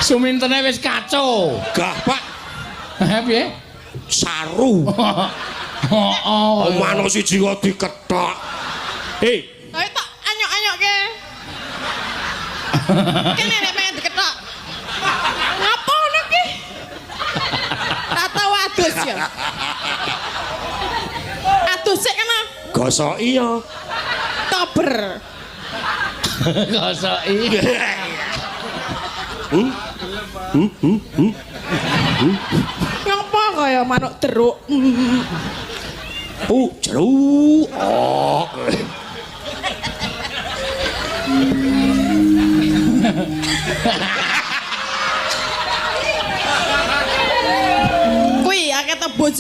Sumintene wis kaco. Gah, Pak. Heh piye? Saru. Oh, Omano siji kok dikethok. Ayo tak anyok-anyokke. Kene nek pengen diketok. Ngapa ngono ki? Tak tau adus ya. Adus sik kena. Gosoki ya. Tober. Gosoki. Ngapa kaya manuk teruk? Jeruk. Oh. Kuwi akeh bojo